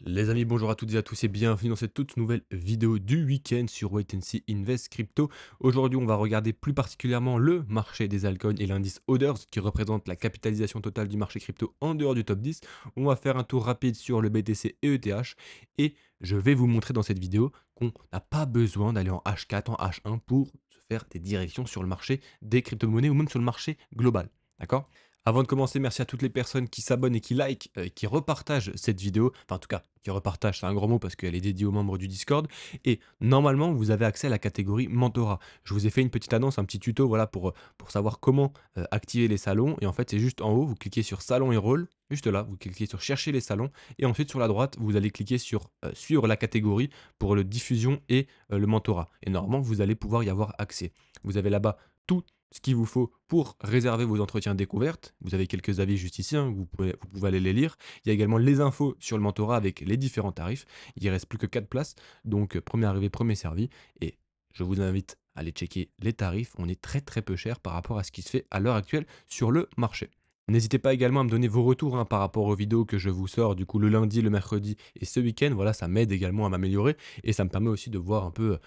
Les amis, bonjour à toutes et à tous et bienvenue dans cette toute nouvelle vidéo du week-end sur Wait and See Invest Crypto. Aujourd'hui, on va regarder plus particulièrement le marché des altcoins et l'indice Others qui représente la capitalisation totale du marché crypto en dehors du top 10. On va faire un tour rapide sur le BTC et ETH et je vais vous montrer dans cette vidéo qu'on n'a pas besoin d'aller en H4, en H1 pour se faire des directions sur le marché des crypto-monnaies ou même sur le marché global. D'accord? Avant de commencer, merci à toutes les personnes qui s'abonnent et qui likent, qui repartagent cette vidéo. Enfin, en tout cas, qui repartagent, c'est un grand mot parce qu'elle est dédiée aux membres du Discord. Et normalement, vous avez accès à la catégorie mentorat. Je vous ai fait une petite annonce, un petit tuto, voilà, pour savoir comment activer les salons. Et en fait, c'est juste en haut, vous cliquez sur salon et rôle. Juste là, vous cliquez sur chercher les salons. Et ensuite, sur la droite, vous allez cliquer sur suivre la catégorie pour le diffusion et le mentorat. Et normalement, vous allez pouvoir y avoir accès. Vous avez là-bas tout ce qu'il vous faut pour réserver vos entretiens découvertes. Vous avez quelques avis juste ici, hein, vous pouvez aller les lire. Il y a également les infos sur le mentorat avec les différents tarifs. Il ne reste plus que 4 places, donc premier arrivé, premier servi. Et je vous invite à aller checker les tarifs. On est très très peu cher par rapport à ce qui se fait à l'heure actuelle sur le marché. N'hésitez pas également à me donner vos retours hein, par rapport aux vidéos que je vous sors du coup le lundi, le mercredi et ce week-end. Voilà, ça m'aide également à m'améliorer et ça me permet aussi de voir un peu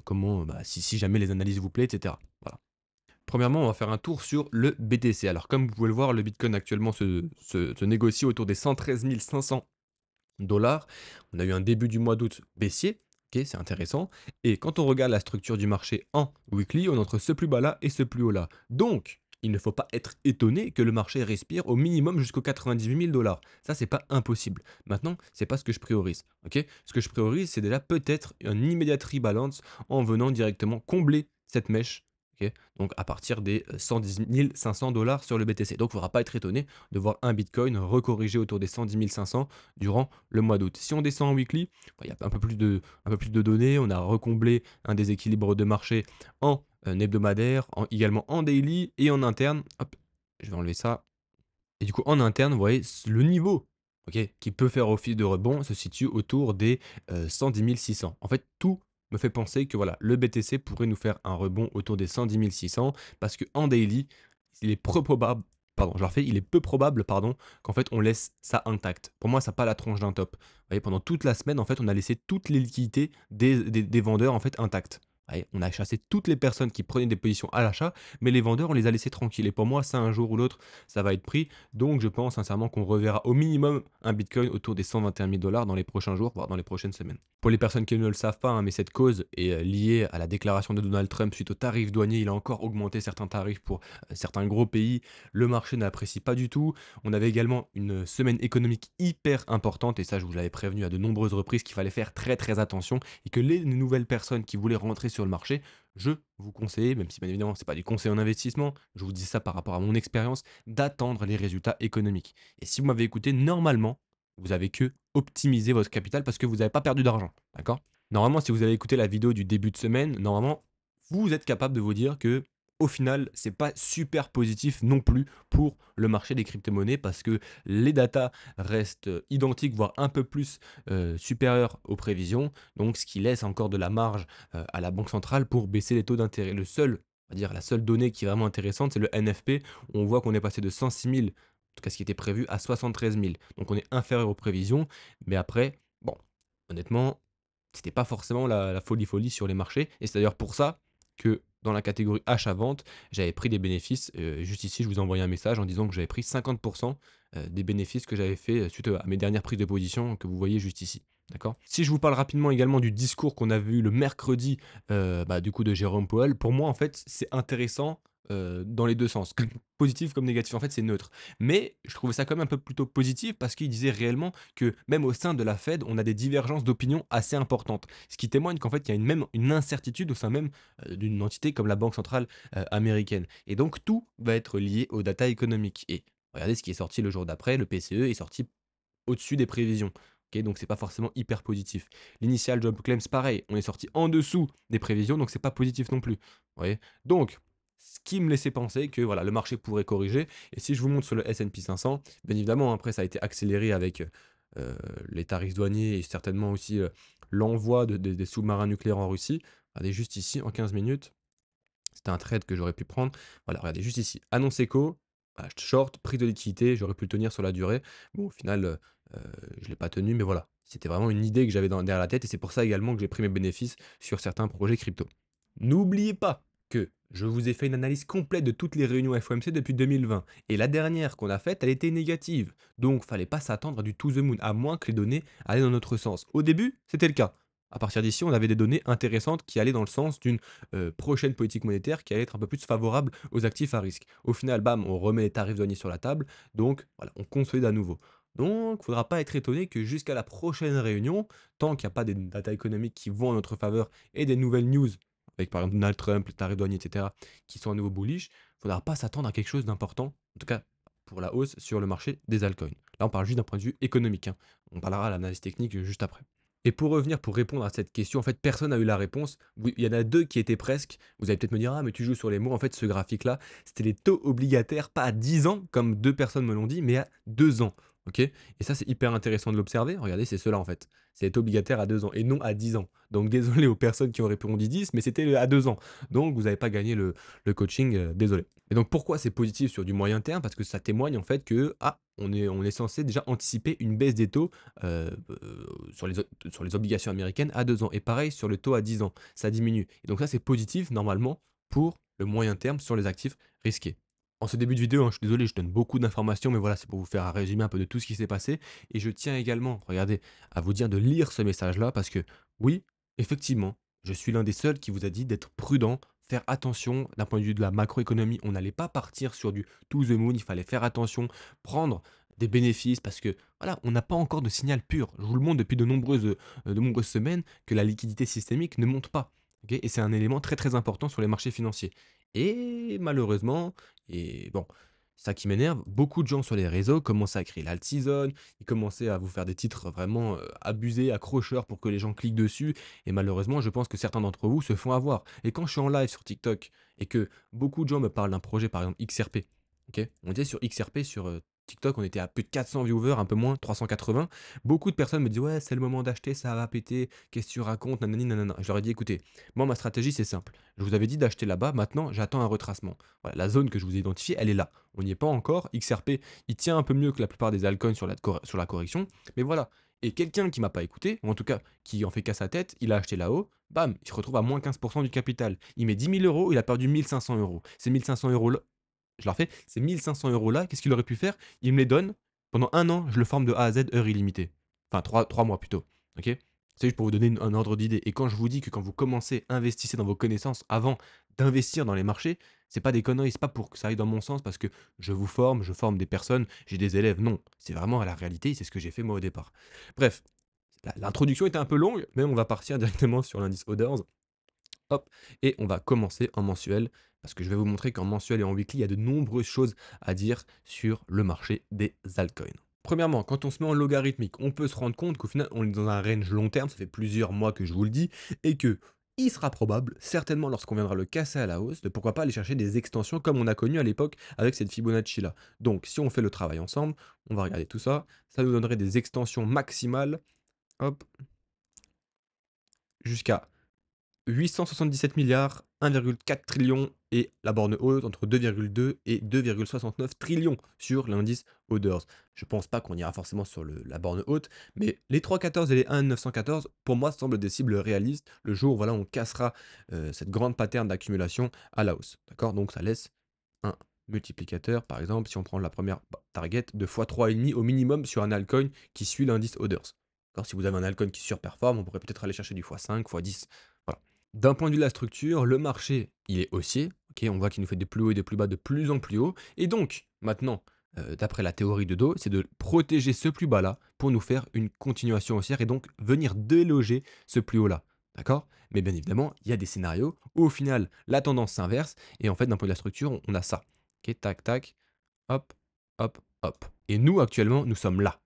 comment, si jamais les analyses vous plaisent, etc. Voilà. Premièrement, on va faire un tour sur le BTC. Alors, comme vous pouvez le voir, le Bitcoin actuellement se négocie autour des 113 500 dollars. On a eu un début du mois d'août baissier. Ok, c'est intéressant. Et quand on regarde la structure du marché en weekly, on est entre ce plus bas là et ce plus haut là. Donc, il ne faut pas être étonné que le marché respire au minimum jusqu'aux 98 000 dollars. Ça, c'est pas impossible. Maintenant, c'est pas ce que je priorise. Ok, ce que je priorise, c'est déjà peut-être un immediate rebalance en venant directement combler cette mèche. Ok, donc à partir des 110 500 dollars sur le BTC. Donc il ne faudra pas être étonné de voir un Bitcoin recorriger autour des 110 500 durant le mois d'août. Si on descend en weekly, il y a un peu plus de données. On a recomblé un déséquilibre de marché en hebdomadaire, également en daily et en interne. Hop, je vais enlever ça. Et du coup, en interne, vous voyez, le niveau ok, qui peut faire office de rebond se situe autour des 110 600. En fait, tout me fait penser que voilà, le BTC pourrait nous faire un rebond autour des 110 600 parce qu'en daily, il est peu probable, pardon, je le refais, il est peu probable, pardon, qu'en fait on laisse ça intact. Pour moi, ça n'a pas la tronche d'un top. Vous voyez, pendant toute la semaine, en fait, on a laissé toutes les liquidités des vendeurs en fait intactes. Vous voyez, on a chassé toutes les personnes qui prenaient des positions à l'achat, mais les vendeurs, on les a laissés tranquilles. Et pour moi, ça, un jour ou l'autre, ça va être pris. Donc, je pense sincèrement qu'on reverra au minimum un Bitcoin autour des 121 000 dollars dans les prochains jours, voire dans les prochaines semaines. Pour les personnes qui ne le savent pas, hein, mais cette cause est liée à la déclaration de Donald Trump suite aux tarifs douaniers. Il a encore augmenté certains tarifs pour certains gros pays. Le marché n'apprécie pas du tout. On avait également une semaine économique hyper importante, et ça, je vous l'avais prévenu à de nombreuses reprises qu'il fallait faire très très attention et que les nouvelles personnes qui voulaient rentrer sur le marché, je vous conseille, même si bien évidemment c'est pas du conseil en investissement, je vous dis ça par rapport à mon expérience, d'attendre les résultats économiques. Et si vous m'avez écouté, normalement, vous avez que optimiser votre capital parce que vous n'avez pas perdu d'argent. D'accord? Normalement, si vous avez écouté la vidéo du début de semaine, normalement, vous êtes capable de vous dire que au final, c'est pas super positif non plus pour le marché des crypto-monnaies parce que les datas restent identiques, voire un peu plus supérieures aux prévisions. Donc, ce qui laisse encore de la marge à la banque centrale pour baisser les taux d'intérêt. On va dire la seule donnée qui est vraiment intéressante, c'est le NFP. On voit qu'on est passé de 106 000, en tout cas ce qui était prévu, à 73 000. Donc, on est inférieur aux prévisions. Mais après, bon, honnêtement, c'était pas forcément la folie folie sur les marchés. Et c'est d'ailleurs pour ça que dans la catégorie achat-vente, j'avais pris des bénéfices. Juste ici, je vous ai envoyé un message en disant que j'avais pris 50% des bénéfices que j'avais fait suite à mes dernières prises de position que vous voyez juste ici. D'accord. Si je vous parle rapidement également du discours qu'on a vu le mercredi, du coup de Jérôme Powell, pour moi en fait c'est intéressant dans les deux sens, positif comme négatif. En fait c'est neutre. Mais je trouvais ça quand même un peu plutôt positif parce qu'il disait réellement que même au sein de la Fed, on a des divergences d'opinion assez importantes. Ce qui témoigne qu'en fait, il y a même une incertitude au sein même d'une entité comme la Banque centrale américaine. Et donc, tout va être lié aux data économiques. Et regardez ce qui est sorti le jour d'après, le PCE est sorti au-dessus des prévisions. Ok, donc c'est pas forcément hyper positif. L'initial job claims, pareil, on est sorti en dessous des prévisions, donc c'est pas positif non plus. Vous voyez, donc, ce qui me laissait penser que voilà, le marché pourrait corriger. Et si je vous montre sur le S&P 500, bien évidemment, après ça a été accéléré avec les tarifs douaniers et certainement aussi l'envoi des sous-marins nucléaires en Russie. Regardez juste ici, en 15 minutes, c'était un trade que j'aurais pu prendre. Voilà, regardez juste ici, annonce éco, short, prise de liquidité, j'aurais pu le tenir sur la durée. Bon, au final, je ne l'ai pas tenu, mais voilà. C'était vraiment une idée que j'avais derrière la tête et c'est pour ça également que j'ai pris mes bénéfices sur certains projets crypto. N'oubliez pas que je vous ai fait une analyse complète de toutes les réunions FOMC depuis 2020 et la dernière qu'on a faite, elle était négative. Donc, fallait pas s'attendre à du to the moon, à moins que les données allaient dans notre sens. Au début, c'était le cas. À partir d'ici, on avait des données intéressantes qui allaient dans le sens d'une prochaine politique monétaire qui allait être un peu plus favorable aux actifs à risque. Au final, bam, on remet les tarifs douaniers sur la table, donc voilà, on consolide à nouveau. Donc, il ne faudra pas être étonné que jusqu'à la prochaine réunion, tant qu'il n'y a pas des data économiques qui vont en notre faveur et des nouvelles news, avec par exemple Donald Trump, les tarifs douaniers, etc., qui sont à nouveau bullish, il ne faudra pas s'attendre à quelque chose d'important, en tout cas pour la hausse sur le marché des altcoins. Là, on parle juste d'un point de vue économique, hein. On parlera à l'analyse technique juste après. Et pour revenir, pour répondre à cette question, en fait, personne n'a eu la réponse. Oui, il y en a deux qui étaient presque. Vous allez peut-être me dire, ah, mais tu joues sur les mots. En fait, ce graphique-là, c'était les taux obligataires, pas à 10 ans, comme deux personnes me l'ont dit, mais à 2 ans. Ok. Et ça, c'est hyper intéressant de l'observer. Regardez, c'est cela en fait. C'est obligataire à 2 ans et non à 10 ans. Donc désolé aux personnes qui ont répondu 10, mais c'était à 2 ans. Donc vous n'avez pas gagné le coaching, désolé. Et donc pourquoi c'est positif sur du moyen terme? Parce que ça témoigne en fait que ah, on est censé déjà anticiper une baisse des taux sur les obligations américaines à 2 ans. Et pareil sur le taux à 10 ans, ça diminue. Et donc ça c'est positif normalement pour le moyen terme sur les actifs risqués. En ce début de vidéo, hein, je suis désolé, je donne beaucoup d'informations, mais voilà, c'est pour vous faire un résumé un peu de tout ce qui s'est passé. Et je tiens également, regardez, à vous dire de lire ce message-là, parce que oui, effectivement, je suis l'un des seuls qui vous a dit d'être prudent, faire attention d'un point de vue de la macroéconomie. On n'allait pas partir sur du to the moon, il fallait faire attention, prendre des bénéfices, parce que voilà, on n'a pas encore de signal pur. Je vous le montre depuis de nombreuses semaines que la liquidité systémique ne monte pas. Ok, et c'est un élément très très important sur les marchés financiers. Et malheureusement, et bon, ça qui m'énerve, beaucoup de gens sur les réseaux commençaient à créer l'alt season, ils commençaient à vous faire des titres vraiment abusés, accrocheurs pour que les gens cliquent dessus. Et malheureusement, je pense que certains d'entre vous se font avoir. Et quand je suis en live sur TikTok et que beaucoup de gens me parlent d'un projet, par exemple XRP, ok, on était sur XRP, sur TikTok, on était à plus de 400 viewers, un peu moins, 380. Beaucoup de personnes me disent ouais, c'est le moment d'acheter, ça va péter, qu'est-ce que tu racontes, nanani, nanana. Je leur ai dit écoutez, moi ma stratégie c'est simple. Je vous avais dit d'acheter là-bas, maintenant j'attends un retracement. Voilà, la zone que je vous ai identifiée, elle est là. On n'y est pas encore. XRP, il tient un peu mieux que la plupart des altcoins sur la correction. Mais voilà. Et quelqu'un qui m'a pas écouté, ou en tout cas qui en fait qu'à sa tête, il a acheté là-haut, bam, il se retrouve à moins 15% du capital. Il met 10 000 euros, il a perdu 1 500 euros. Ces 1 500 euros là, je leur fais, ces 1 500 euros là, qu'est-ce qu'il aurait pu faire? Il me les donne. Pendant un an, je le forme de A à Z, heure illimitée. Enfin, 3 mois plutôt. Ok. C'est juste pour vous donner un ordre d'idée. Et quand je vous dis que quand vous commencez, investissez dans vos connaissances avant d'investir dans les marchés, c'est pas des conneries, c'est pas pour que ça aille dans mon sens parce que je vous forme, je forme des personnes, j'ai des élèves. Non, c'est vraiment à la réalité, c'est ce que j'ai fait moi au départ. Bref, l'introduction était un peu longue, mais on va partir directement sur l'indice Others. Hop, et on va commencer en mensuel parce que je vais vous montrer qu'en mensuel et en weekly, il y a de nombreuses choses à dire sur le marché des altcoins. Premièrement, quand on se met en logarithmique, on peut se rendre compte qu'au final, on est dans un range long terme, ça fait plusieurs mois que je vous le dis, et que il sera probable, certainement lorsqu'on viendra le casser à la hausse, de pourquoi pas aller chercher des extensions comme on a connu à l'époque avec cette Fibonacci là. Donc, si on fait le travail ensemble, on va regarder tout ça, ça nous donnerait des extensions maximales, hop, jusqu'à 877 milliards, 1,4 trillion et la borne haute entre 2,2 et 2,69 trillions sur l'indice Others. Je pense pas qu'on ira forcément sur la borne haute, mais les 3,14 et les 1,914 pour moi semblent des cibles réalistes le jour où voilà, on cassera cette grande pattern d'accumulation à la hausse. D'accord. Donc ça laisse un multiplicateur, par exemple, si on prend la première target de x3,5 au minimum sur un altcoin qui suit l'indice Others. Alors, si vous avez un altcoin qui surperforme, on pourrait peut-être aller chercher du x5, x10. Voilà. D'un point de vue de la structure, le marché, il est haussier. Ok, on voit qu'il nous fait des plus hauts et des plus bas de plus en plus haut. Et donc, maintenant, d'après la théorie de dos, c'est de protéger ce plus bas-là pour nous faire une continuation haussière et donc venir déloger ce plus haut-là. D'accord. Mais bien évidemment, il y a des scénarios où au final, la tendance s'inverse. Et en fait, d'un point de vue de la structure, on a ça. Ok, tac, tac, hop, hop, hop. Et nous, actuellement, nous sommes là.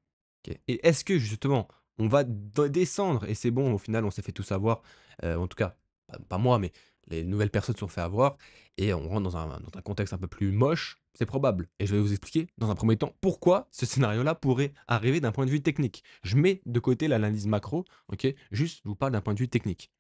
Ok. Et est-ce que justement, on va descendre et c'est bon, au final, on s'est fait tout savoir, en tout cas, pas moi, mais les nouvelles personnes se sont fait avoir et on rentre dans un contexte un peu plus moche, c'est probable. Et je vais vous expliquer, dans un premier temps, pourquoi ce scénario-là pourrait arriver d'un point de vue technique. Je mets de côté l'analyse macro, ok? Juste, je vous parle d'un point de vue technique.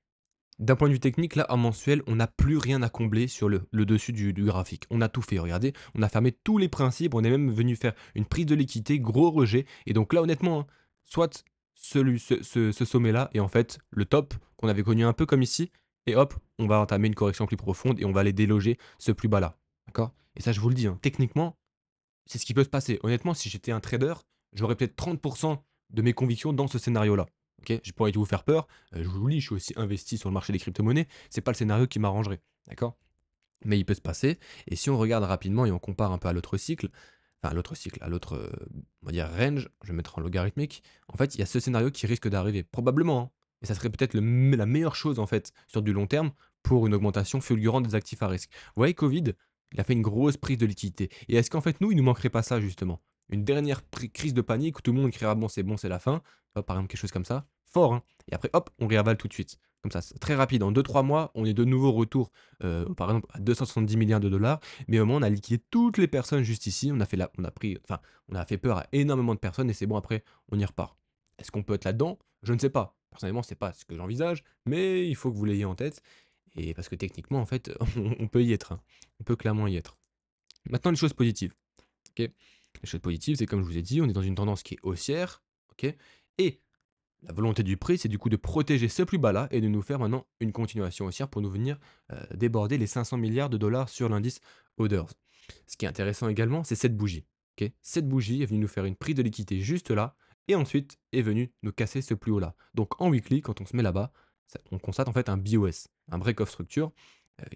D'un point de vue technique, là, en mensuel, on n'a plus rien à combler sur le dessus du graphique. On a tout fait, regardez. On a fermé tous les principes. On est même venu faire une prise de liquidité, gros rejet. Et donc là, honnêtement, hein, soit ce sommet-là est en fait le top qu'on avait connu un peu comme ici et hop, on va entamer une correction plus profonde et on va aller déloger ce plus bas là. D'accord? Et ça, je vous le dis, hein, techniquement, c'est ce qui peut se passer. Honnêtement, si j'étais un trader, j'aurais peut-être 30 de mes convictions dans ce scénario-là. OK? J'ai pas envie de vous faire peur, je vous le dis, je suis aussi investi sur le marché des crypto-monnaies, c'est pas le scénario qui m'arrangerait. D'accord? Mais il peut se passer et si on regarde rapidement et on compare un peu à l'autre cycle, enfin à l'autre cycle, à l'autre, on va dire range, je vais mettre en logarithmique, en fait, il y a ce scénario qui risque d'arriver, probablement, hein, et ça serait peut-être la meilleure chose, en fait, sur du long terme, pour une augmentation fulgurante des actifs à risque. Vous voyez, Covid, il a fait une grosse prise de liquidité et est-ce qu'en fait, nous, il nous manquerait pas ça, justement? Une dernière crise de panique où tout le monde criera: bon, c'est la fin», tu vois, par exemple, quelque chose comme ça, fort, hein, et après hop, on réavale tout de suite. Comme ça, c'est très rapide, en 2-3 mois, on est de nouveau retour, par exemple, à 270 milliards de dollars, mais au moins, on a liquidé toutes les personnes juste ici. On a pris, enfin, on a fait peur à énormément de personnes et c'est bon, après, on y repart. Est-ce qu'on peut être là-dedans? Je ne sais pas. Personnellement, c'est pas ce que j'envisage, mais il faut que vous l'ayez en tête. Et parce que techniquement, en fait, on peut y être, hein. On peut clairement y être. Maintenant, les choses positives. Ok, les choses positives, c'est comme je vous ai dit, on est dans une tendance qui est haussière. Ok, et la volonté du prix, c'est du coup de protéger ce plus bas-là et de nous faire maintenant une continuation haussière pour nous venir déborder les 500 milliards de dollars sur l'indice Others. Ce qui est intéressant également, c'est cette bougie. Ok, cette bougie est venue nous faire une prise de liquidité juste là et ensuite est venue nous casser ce plus haut-là. Donc en weekly, quand on se met là-bas, on constate en fait un BOS, un break-off structure,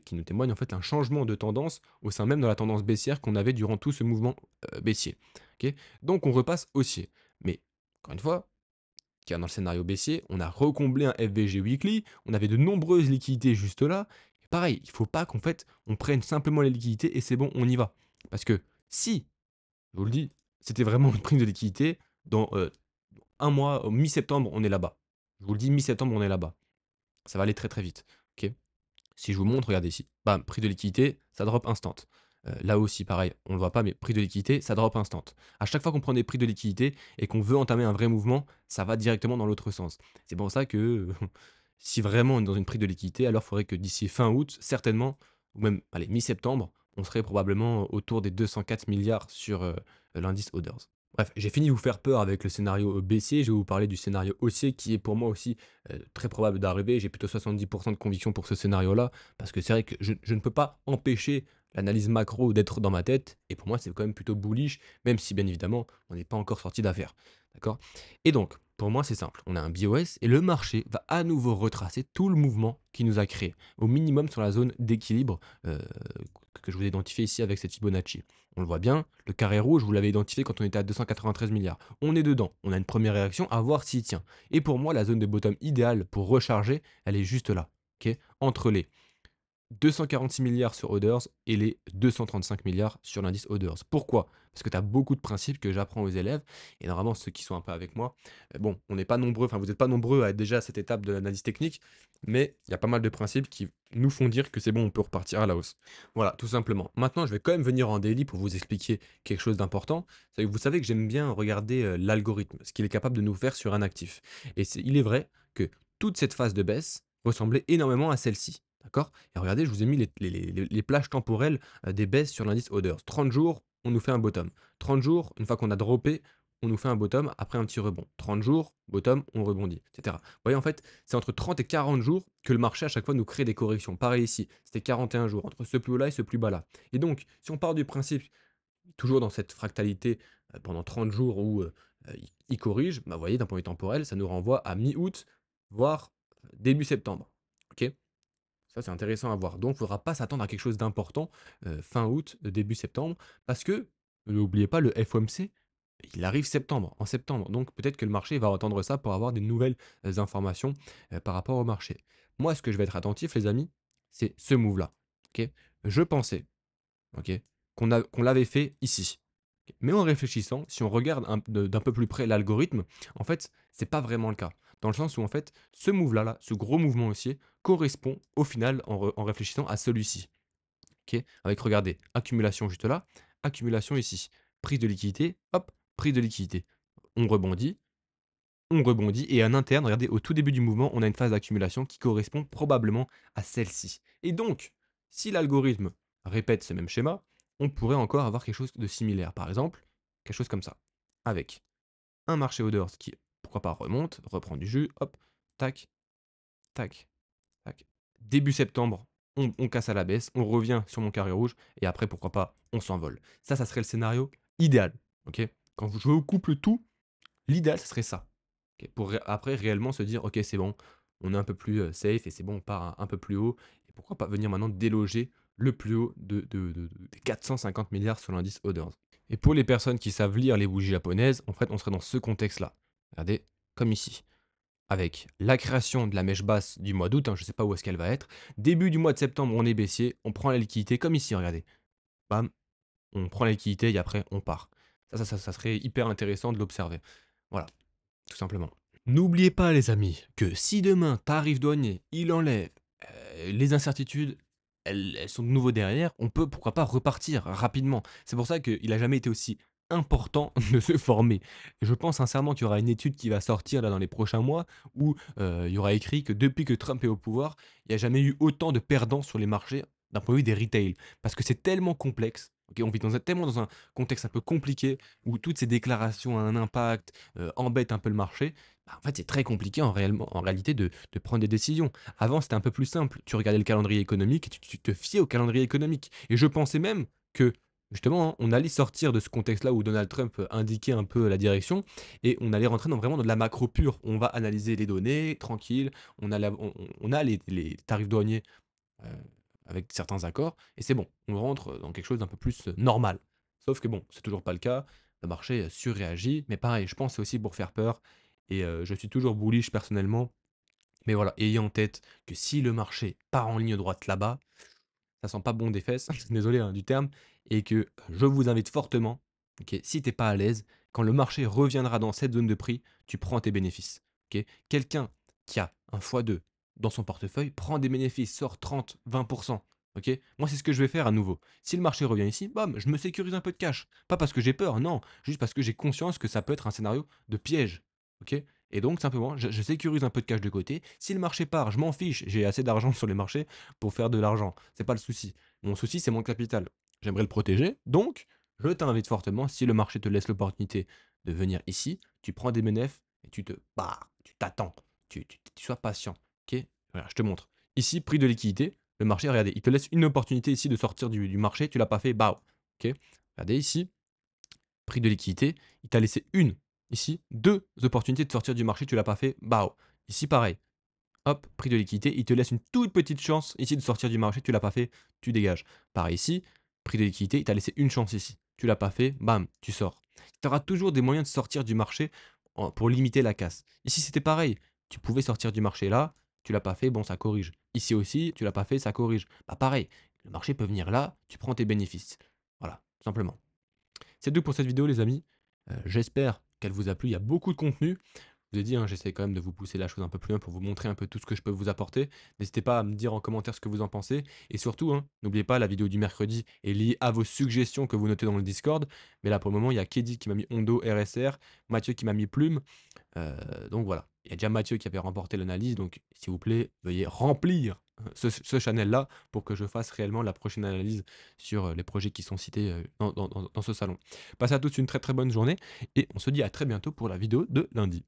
qui nous témoigne en fait un changement de tendance au sein même de la tendance baissière qu'on avait durant tout ce mouvement baissier. Ok, donc on repasse haussier. Mais encore une fois, car dans le scénario baissier, on a recomblé un FVG weekly, on avait de nombreuses liquidités juste là. Et pareil, il ne faut pas qu'en fait, on prenne simplement les liquidités et c'est bon, on y va. Parce que si, je vous le dis, c'était vraiment une prime de liquidité, dans un mois, mi-septembre, on est là-bas. Je vous le dis, mi-septembre, on est là-bas. Ça va aller très très vite. Ok, si je vous montre, regardez ici. Bam, prix de liquidité, ça drop instant. Là aussi, pareil, on ne le voit pas, mais prix de liquidité, ça drop instant. À chaque fois qu'on prend des prix de liquidité et qu'on veut entamer un vrai mouvement, ça va directement dans l'autre sens. C'est pour ça que si vraiment on est dans une prise de liquidité, alors il faudrait que d'ici fin août, certainement, ou même allez, mi-septembre, on serait probablement autour des 204 milliards sur l'indice Others. Bref, j'ai fini de vous faire peur avec le scénario baissier, je vais vous parler du scénario haussier qui est pour moi aussi très probable d'arriver. J'ai plutôt 70% de conviction pour ce scénario-là, parce que c'est vrai que je ne peux pas empêcher l'analyse macro d'être dans ma tête, et pour moi c'est quand même plutôt bullish, même si bien évidemment on n'est pas encore sorti d'affaire. D'accord? Et donc, pour moi c'est simple, on a un BOS et le marché va à nouveau retracer tout le mouvement qui nous a créé, au minimum sur la zone d'équilibre que je vous ai identifié ici avec cette Fibonacci. On le voit bien, le carré rouge, vous l'avez identifié quand on était à 293 milliards. On est dedans, on a une première réaction à voir s'il tient. Et pour moi, la zone de bottom idéale pour recharger, elle est juste là, ok, entre les 246 milliards sur Others et les 235 milliards sur l'indice Others. Pourquoi? Parce que tu as beaucoup de principes que j'apprends aux élèves, et normalement ceux qui sont un peu avec moi, bon, on n'est pas nombreux, enfin vous n'êtes pas nombreux à être déjà à cette étape de l'analyse technique, mais il y a pas mal de principes qui nous font dire que c'est bon, on peut repartir à la hausse. Voilà, tout simplement. Maintenant, je vais quand même venir en daily pour vous expliquer quelque chose d'important. C'est que vous savez que j'aime bien regarder l'algorithme, ce qu'il est capable de nous faire sur un actif. Et il est vrai que toute cette phase de baisse ressemblait énormément à celle-ci. D'accord? Et regardez, je vous ai mis les plages temporelles des baisses sur l'indice Others. 30 jours, on nous fait un bottom. 30 jours, une fois qu'on a droppé, on nous fait un bottom après un petit rebond. 30 jours, bottom, on rebondit, etc. Vous voyez, en fait, c'est entre 30 et 40 jours que le marché à chaque fois nous crée des corrections. Pareil ici, c'était 41 jours, entre ce plus haut-là et ce plus bas-là. Et donc, si on part du principe, toujours dans cette fractalité, pendant 30 jours où il corrige, bah, vous voyez, d'un point de vue temporel, ça nous renvoie à mi-août, voire début septembre. Ok? Ça, c'est intéressant à voir. Donc, il ne faudra pas s'attendre à quelque chose d'important fin août, début septembre, parce que, n'oubliez pas, le FOMC, il arrive septembre, en septembre. Donc, peut-être que le marché va attendre ça pour avoir des nouvelles informations par rapport au marché. Moi, ce que je vais être attentif, les amis, c'est ce move-là. Ok, je pensais, ok, qu'on l'avait fait ici. Ok, mais en réfléchissant, si on regarde d'un peu plus près l'algorithme, en fait, c'est pas vraiment le cas. Dans le sens où, en fait, ce move-là, ce gros mouvement haussier, correspond au final, en réfléchissant à celui-ci. Ok, avec, regardez, accumulation juste là, accumulation ici. Prise de liquidité, hop, prise de liquidité. On rebondit, et en interne, regardez, au tout début du mouvement, on a une phase d'accumulation qui correspond probablement à celle-ci. Et donc, si l'algorithme répète ce même schéma, on pourrait encore avoir quelque chose de similaire. Par exemple, quelque chose comme ça, avec un marché orders qui pourquoi pas remonte, reprend du jus, hop, tac, tac, tac. Début septembre, on casse à la baisse, on revient sur mon carré rouge et après, pourquoi pas, on s'envole. Ça serait le scénario idéal, OK? Quand je couple tout, l'idéal, ce serait ça. OK? Pour après réellement se dire: «OK, c'est bon, on est un peu plus, safe et c'est bon, on part un peu plus haut» et pourquoi pas venir maintenant déloger le plus haut des 450 milliards sur l'indice Others. Et pour les personnes qui savent lire les bougies japonaises, en fait, on serait dans ce contexte-là. Regardez, comme ici, avec la création de la mèche basse du mois d'août, hein, je ne sais pas où est-ce qu'elle va être. Début du mois de septembre, on est baissier, on prend la liquidité, comme ici, regardez. Bam, on prend la liquidité et après, on part. Ça serait hyper intéressant de l'observer. Voilà, tout simplement. N'oubliez pas, les amis, que si demain, tarif douanier, il enlève les incertitudes, elles sont de nouveau derrière, on peut, pourquoi pas, repartir rapidement. C'est pour ça qu'il n'a jamais été aussi important de se former. Je pense sincèrement qu'il y aura une étude qui va sortir là dans les prochains mois où il y aura écrit que depuis que Trump est au pouvoir, il n'y a jamais eu autant de perdants sur les marchés d'un point de vue des retail. Parce que c'est tellement complexe, ok, on vit tellement dans un contexte un peu compliqué où toutes ces déclarations ont un impact, embêtent un peu le marché. Bah, en fait, c'est très compliqué en réalité de prendre des décisions. Avant, c'était un peu plus simple. Tu regardais le calendrier économique et tu te fiais au calendrier économique. Et je pensais même que, justement, hein, on allait sortir de ce contexte-là où Donald Trump indiquait un peu la direction et on allait rentrer vraiment dans de la macro pure. On va analyser les données, tranquille, on a les tarifs douaniers euh, avec certains accords et c'est bon. On rentre dans quelque chose d'un peu plus normal. Sauf que bon, c'est toujours pas le cas. Le marché surréagit, mais pareil, je pense que c'est aussi pour faire peur et je suis toujours bullish personnellement. Mais voilà, ayez en tête que si le marché part en ligne droite là-bas, ça sent pas bon des fesses, désolé, hein, du terme, et que je vous invite fortement, OK, si t'es pas à l'aise, quand le marché reviendra dans cette zone de prix, tu prends tes bénéfices, OK? Quelqu'un qui a un x2 dans son portefeuille prend des bénéfices, sort 30-20, OK? Moi, c'est ce que je vais faire à nouveau. Si le marché revient ici, bam, je me sécurise un peu de cash. Pas parce que j'ai peur, non, juste parce que j'ai conscience que ça peut être un scénario de piège, OK? Et donc simplement, je sécurise un peu de cash de côté. Si le marché part, je m'en fiche, j'ai assez d'argent sur les marchés pour faire de l'argent. C'est pas le souci. Mon souci, c'est mon capital. J'aimerais le protéger. Donc, je t'invite fortement, si le marché te laisse l'opportunité de venir ici, tu prends des bénéfices et tu te barres, tu t'attends, tu sois patient. Ok? Voilà, je te montre. Ici, prix de liquidité, le marché, regardez, il te laisse une opportunité ici de sortir du marché, tu l'as pas fait, bah, ok? Regardez ici, prix de liquidité, il t'a laissé une, ici, deux opportunités de sortir du marché, tu l'as pas fait, bah, ici, pareil. Hop, prix de liquidité, il te laisse une toute petite chance ici de sortir du marché, tu l'as pas fait, tu dégages. Pareil ici, prix de liquidité, il t'a laissé une chance ici. Tu l'as pas fait, bam, tu sors. Tu auras toujours des moyens de sortir du marché pour limiter la casse. Ici, c'était pareil. Tu pouvais sortir du marché là, tu l'as pas fait, bon, ça corrige. Ici aussi, tu l'as pas fait, ça corrige. Bah pareil, le marché peut venir là, tu prends tes bénéfices. Voilà, tout simplement. C'est tout pour cette vidéo, les amis. J'espère qu'elle vous a plu. Il y a beaucoup de contenu. Je vous ai dit, hein, j'essaie quand même de vous pousser la chose un peu plus loin pour vous montrer un peu tout ce que je peux vous apporter. N'hésitez pas à me dire en commentaire ce que vous en pensez. Et surtout, hein, n'oubliez pas, la vidéo du mercredi est liée à vos suggestions que vous notez dans le Discord. Mais là, pour le moment, il y a Kedi qui m'a mis Hondo RSR, Mathieu qui m'a mis Plume. Donc voilà, il y a déjà Mathieu qui avait remporté l'analyse. Donc, s'il vous plaît, veuillez remplir ce channel-là pour que je fasse réellement la prochaine analyse sur les projets qui sont cités dans ce salon. Passez à tous une très très bonne journée et on se dit à très bientôt pour la vidéo de lundi.